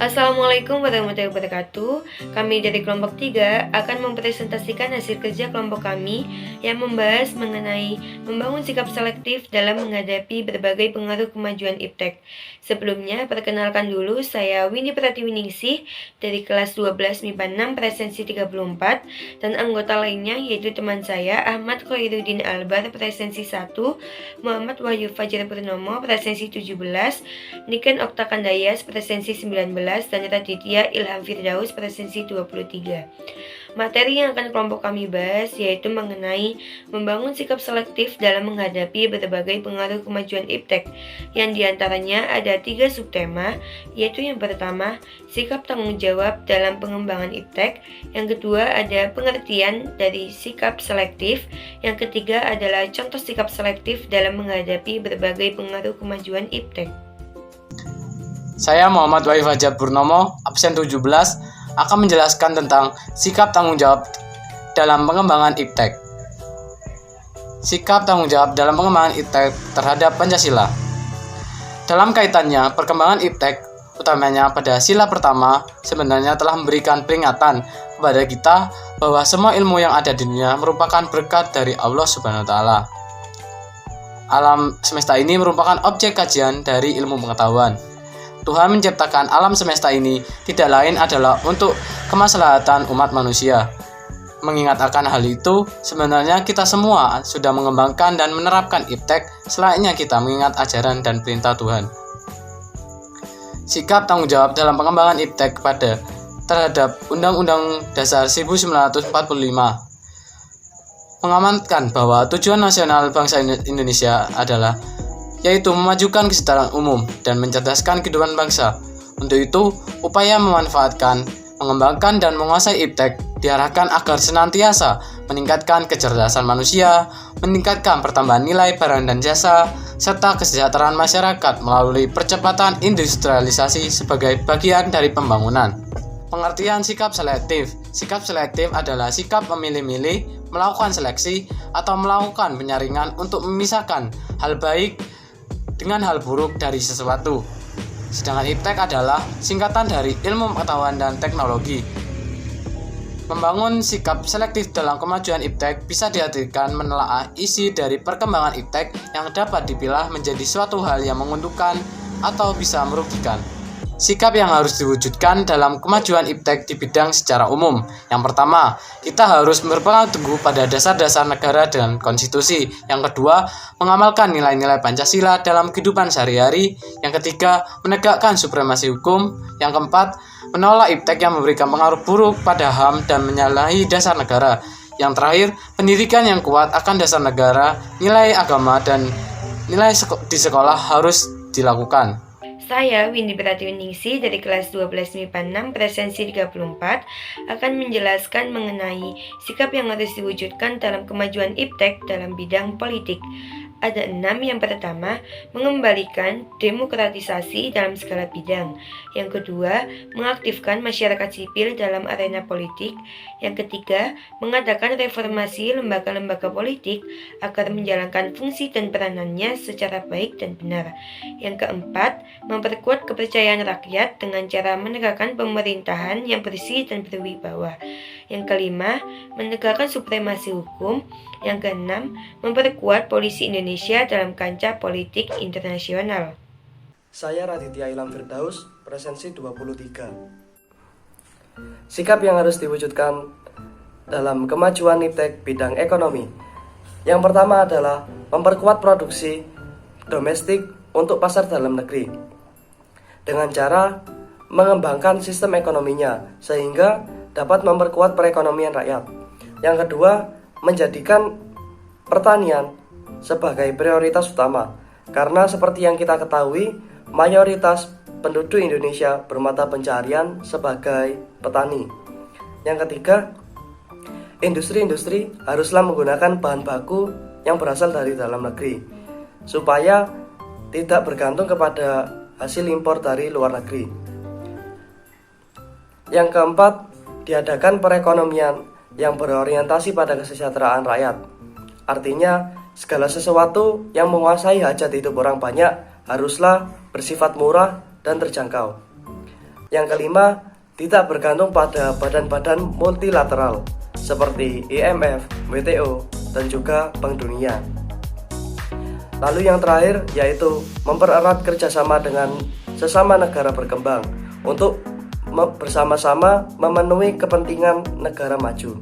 Assalamualaikum warahmatullahi wabarakatuh. Kami dari kelompok 3 akan mempresentasikan hasil kerja kelompok kami yang membahas mengenai membangun sikap selektif dalam menghadapi berbagai pengaruh kemajuan iptek. Sebelumnya, perkenalkan dulu, saya Winnie Pratiwiningsih dari kelas 12 MIPA 6 presensi 34 dan anggota lainnya yaitu teman saya Ahmad Khairuddin Albar presensi 1, Muhammad Wahyu Fajar Purnomo presensi 17, Niken Oktakandayas presensi 19 dan Raditya Ilham Firdaus presensi 23. Materi yang akan kelompok kami bahas yaitu mengenai membangun sikap selektif dalam menghadapi berbagai pengaruh kemajuan iptek, yang diantaranya ada 3 subtema, yaitu yang pertama, sikap tanggung jawab dalam pengembangan iptek, yang kedua ada pengertian dari sikap selektif, yang ketiga adalah contoh sikap selektif dalam menghadapi berbagai pengaruh kemajuan iptek. Saya Muhammad Wahyu Fajar Purnomo, absen 17, akan menjelaskan tentang sikap tanggung jawab dalam pengembangan iptek. Sikap tanggung jawab dalam pengembangan iptek terhadap Pancasila. Dalam kaitannya, perkembangan iptek, utamanya pada sila pertama, sebenarnya telah memberikan peringatan kepada kita bahwa semua ilmu yang ada di dunia merupakan berkat dari Allah Subhanahu wa Ta'ala. Alam semesta ini merupakan objek kajian dari ilmu pengetahuan. Tuhan menciptakan alam semesta ini tidak lain adalah untuk kemaslahatan umat manusia. Mengingat akan hal itu, sebenarnya kita semua sudah mengembangkan dan menerapkan iptek selayaknya kita mengingat ajaran dan perintah Tuhan. Sikap tanggung jawab dalam pengembangan iptek terhadap Undang-Undang Dasar 1945 mengamankan bahwa tujuan nasional bangsa Indonesia adalah yaitu memajukan kesetaraan umum dan mencerdaskan kehidupan bangsa. Untuk itu, upaya memanfaatkan, mengembangkan, dan menguasai iptek diarahkan agar senantiasa meningkatkan kecerdasan manusia, meningkatkan pertambahan nilai barang dan jasa, serta kesejahteraan masyarakat melalui percepatan industrialisasi sebagai bagian dari pembangunan. Pengertian sikap selektif. Sikap selektif adalah sikap memilih-milih, melakukan seleksi, atau melakukan penyaringan untuk memisahkan hal baik dengan hal buruk dari sesuatu. Sedangkan iptek adalah singkatan dari ilmu pengetahuan dan teknologi. Membangun sikap selektif dalam kemajuan iptek bisa diartikan menelaah isi dari perkembangan iptek yang dapat dipilah menjadi suatu hal yang menguntungkan atau bisa merugikan. Sikap yang harus diwujudkan dalam kemajuan iptek di bidang secara umum. Yang pertama, kita harus berpegang teguh pada dasar-dasar negara dan konstitusi. Yang kedua, mengamalkan nilai-nilai Pancasila dalam kehidupan sehari-hari. Yang ketiga, menegakkan supremasi hukum. Yang keempat, menolak iptek yang memberikan pengaruh buruk pada HAM dan menyalahi dasar negara. Yang terakhir, pendidikan yang kuat akan dasar negara, nilai agama, dan nilai di sekolah harus dilakukan. Saya, Winnie Pratiwiningsih dari kelas 12 MIPA 6 presensi 34 akan menjelaskan mengenai sikap yang harus diwujudkan dalam kemajuan iptek dalam bidang politik. Ada 6. Yang pertama, mengembalikan demokratisasi dalam segala bidang. Yang kedua, mengaktifkan masyarakat sipil dalam arena politik. Yang ketiga, mengadakan reformasi lembaga-lembaga politik agar menjalankan fungsi dan peranannya secara baik dan benar. Yang keempat, memperkuat kepercayaan rakyat dengan cara menegakkan pemerintahan yang bersih dan berwibawa. Yang kelima, menegakkan supremasi hukum. Yang keenam, memperkuat polisi Indonesia dalam kancah politik internasional. Saya Raditya Ilham Firdaus, presensi 23. Sikap yang harus diwujudkan dalam kemajuan iptek bidang ekonomi. Yang pertama adalah memperkuat produksi domestik untuk pasar dalam negeri dengan cara mengembangkan sistem ekonominya sehingga dapat memperkuat perekonomian rakyat. Yang kedua, menjadikan pertanian sebagai prioritas utama karena seperti yang kita ketahui, mayoritas penduduk Indonesia bermata pencaharian sebagai petani. Yang ketiga, industri-industri haruslah menggunakan bahan baku yang berasal dari dalam negeri supaya tidak bergantung kepada hasil impor dari luar negeri. Yang keempat, diadakan perekonomian yang berorientasi pada kesejahteraan rakyat. Artinya, segala sesuatu yang menguasai hajat hidup orang banyak haruslah bersifat murah dan terjangkau. Yang kelima, tidak bergantung pada badan-badan multilateral seperti IMF, WTO, dan juga Bank Dunia. Lalu yang terakhir yaitu mempererat kerjasama dengan sesama negara berkembang untuk bersama-sama memenuhi kepentingan negara maju.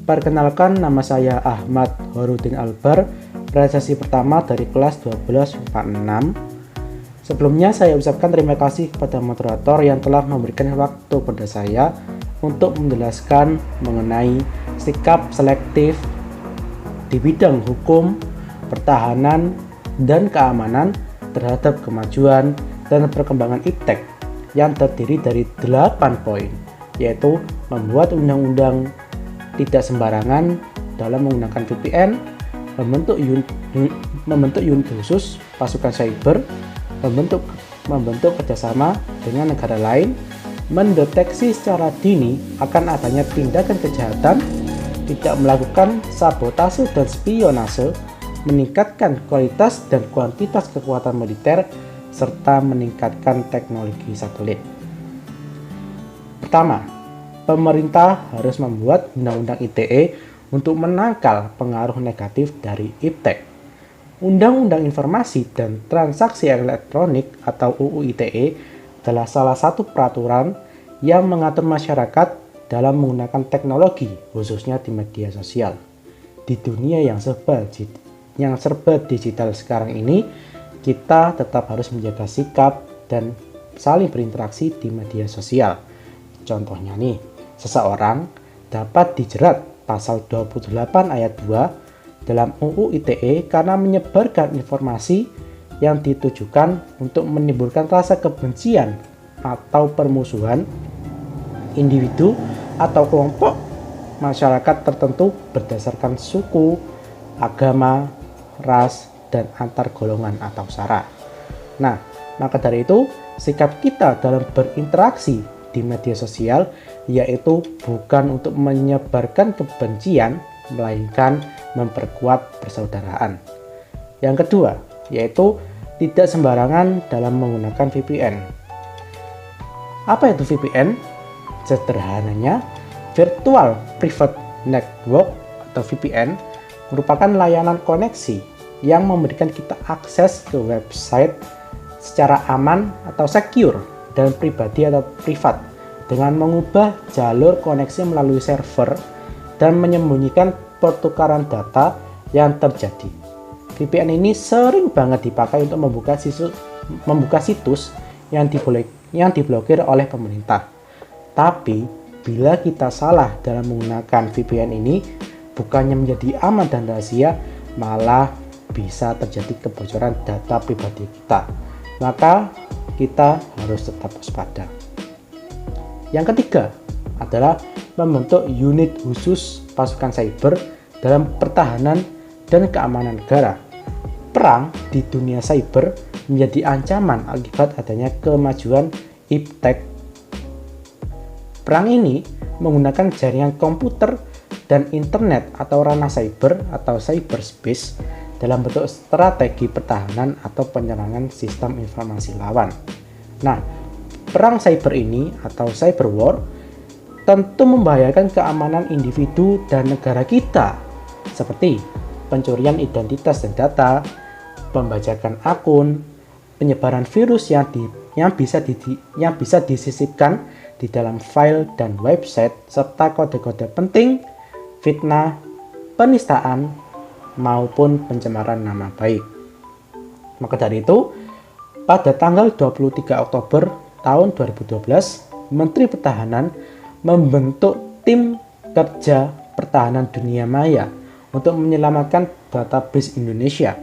Perkenalkan, nama saya Ahmad Horudin Albar, realisasi pertama dari kelas 12 IPA 6. Sebelumnya saya ucapkan terima kasih kepada moderator yang telah memberikan waktu pada saya untuk menjelaskan mengenai sikap selektif di bidang hukum, pertahanan, dan keamanan terhadap kemajuan dan perkembangan iptek yang terdiri dari 8 poin, yaitu membuat undang-undang tidak sembarangan dalam menggunakan VPN, membentuk unit khusus pasukan cyber, membentuk kerjasama dengan negara lain, mendeteksi secara dini akan adanya tindakan kejahatan, tidak melakukan sabotase dan spionase, meningkatkan kualitas dan kuantitas kekuatan militer, serta meningkatkan teknologi satelit. Pertama, pemerintah harus membuat undang-undang ITE untuk menangkal pengaruh negatif dari iptek. Undang-Undang Informasi dan Transaksi Elektronik atau UU ITE adalah salah satu peraturan yang mengatur masyarakat dalam menggunakan teknologi, khususnya di media sosial. Di dunia yang serba digital sekarang ini, kita tetap harus menjaga sikap dan saling berinteraksi di media sosial. Contohnya nih, seseorang dapat dijerat pasal 28 ayat 2 dalam UU ITE karena menyebarkan informasi yang ditujukan untuk menimbulkan rasa kebencian atau permusuhan individu atau kelompok masyarakat tertentu berdasarkan suku, agama, ras, dan antar golongan atau sara. Nah, maka dari itu, sikap kita dalam berinteraksi di media sosial yaitu bukan untuk menyebarkan kebencian, melainkan memperkuat persaudaraan. Yang kedua, yaitu tidak sembarangan dalam menggunakan VPN. Apa itu VPN? Sederhananya, Virtual Private Network atau VPN merupakan layanan koneksi yang memberikan kita akses ke website secara aman atau secure dan pribadi atau privat dengan mengubah jalur koneksi melalui server dan menyembunyikan pertukaran data yang terjadi. VPN ini sering banget dipakai untuk membuka situs yang diblokir oleh pemerintah. Tapi, bila kita salah dalam menggunakan VPN ini, bukannya menjadi aman dan rahasia, malah bisa terjadi kebocoran data pribadi kita. Maka kita harus tetap waspada. Yang ketiga adalah membentuk unit khusus pasukan cyber dalam pertahanan dan keamanan negara. Perang di dunia cyber menjadi ancaman akibat adanya kemajuan iptek. Perang ini menggunakan jaringan komputer dan internet atau ranah cyber atau cyberspace dalam bentuk strategi pertahanan atau penyerangan sistem informasi lawan. Nah, perang cyber ini atau cyber war tentu membahayakan keamanan individu dan negara kita, seperti pencurian identitas dan data, pembajakan akun, penyebaran virus yang bisa disisipkan di dalam file dan website, serta kode-kode penting, fitnah, penistaan, maupun pencemaran nama baik. Maka dari itu, pada tanggal 23 Oktober tahun 2012, Menteri Pertahanan membentuk tim kerja pertahanan dunia maya untuk menyelamatkan database Indonesia,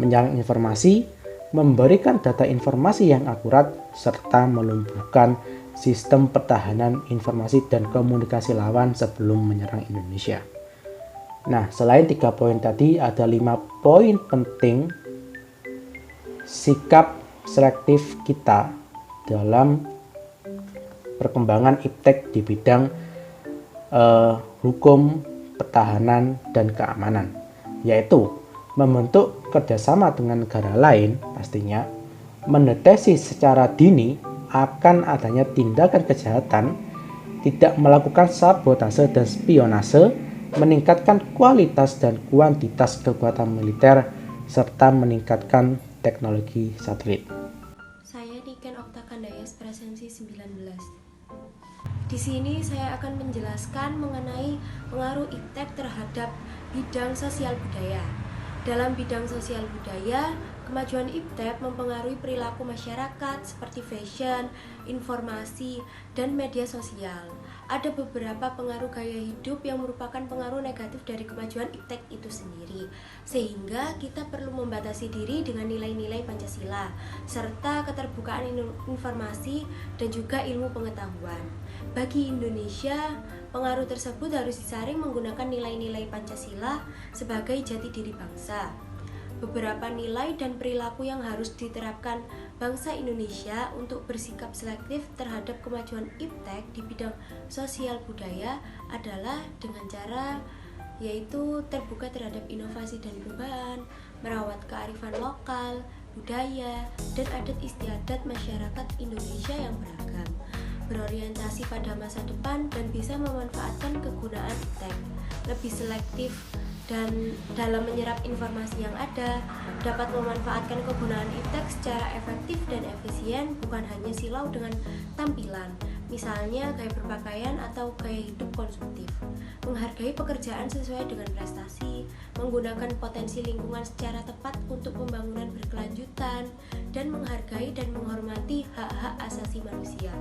menyerang informasi, memberikan data informasi yang akurat, serta melumpuhkan sistem pertahanan informasi dan komunikasi lawan sebelum menyerang Indonesia. Nah, selain 3 poin tadi, ada 5 poin penting sikap selektif kita dalam perkembangan iptek di bidang hukum, pertahanan, dan keamanan, yaitu membentuk kerjasama dengan negara lain pastinya, mendeteksi secara dini akan adanya tindakan kejahatan, tidak melakukan sabotase dan spionase, meningkatkan kualitas dan kuantitas kekuatan militer, serta meningkatkan teknologi satelit. Saya Niken Oktakandayas, presensi 19. Di sini saya akan menjelaskan mengenai pengaruh iptek terhadap bidang sosial budaya. Dalam bidang sosial budaya, kemajuan iptek mempengaruhi perilaku masyarakat seperti fashion, informasi, dan media sosial. Ada beberapa pengaruh gaya hidup yang merupakan pengaruh negatif dari kemajuan iptek itu sendiri, sehingga kita perlu membatasi diri dengan nilai-nilai Pancasila, serta keterbukaan informasi dan juga ilmu pengetahuan. Bagi Indonesia, pengaruh tersebut harus disaring menggunakan nilai-nilai Pancasila sebagai jati diri bangsa. Beberapa nilai dan perilaku yang harus diterapkan bangsa Indonesia untuk bersikap selektif terhadap kemajuan iptek di bidang sosial budaya adalah dengan cara yaitu terbuka terhadap inovasi dan perubahan, merawat kearifan lokal, budaya, dan adat istiadat masyarakat Indonesia yang beragam, berorientasi pada masa depan dan bisa memanfaatkan kegunaan iptek, lebih selektif dan dalam menyerap informasi yang ada, dapat memanfaatkan kegunaan iptek secara efektif dan efisien, bukan hanya silau dengan tampilan, misalnya gaya berpakaian atau gaya hidup konsumtif, menghargai pekerjaan sesuai dengan prestasi, menggunakan potensi lingkungan secara tepat untuk pembangunan berkelanjutan, dan menghargai dan menghormati hak-hak asasi manusia.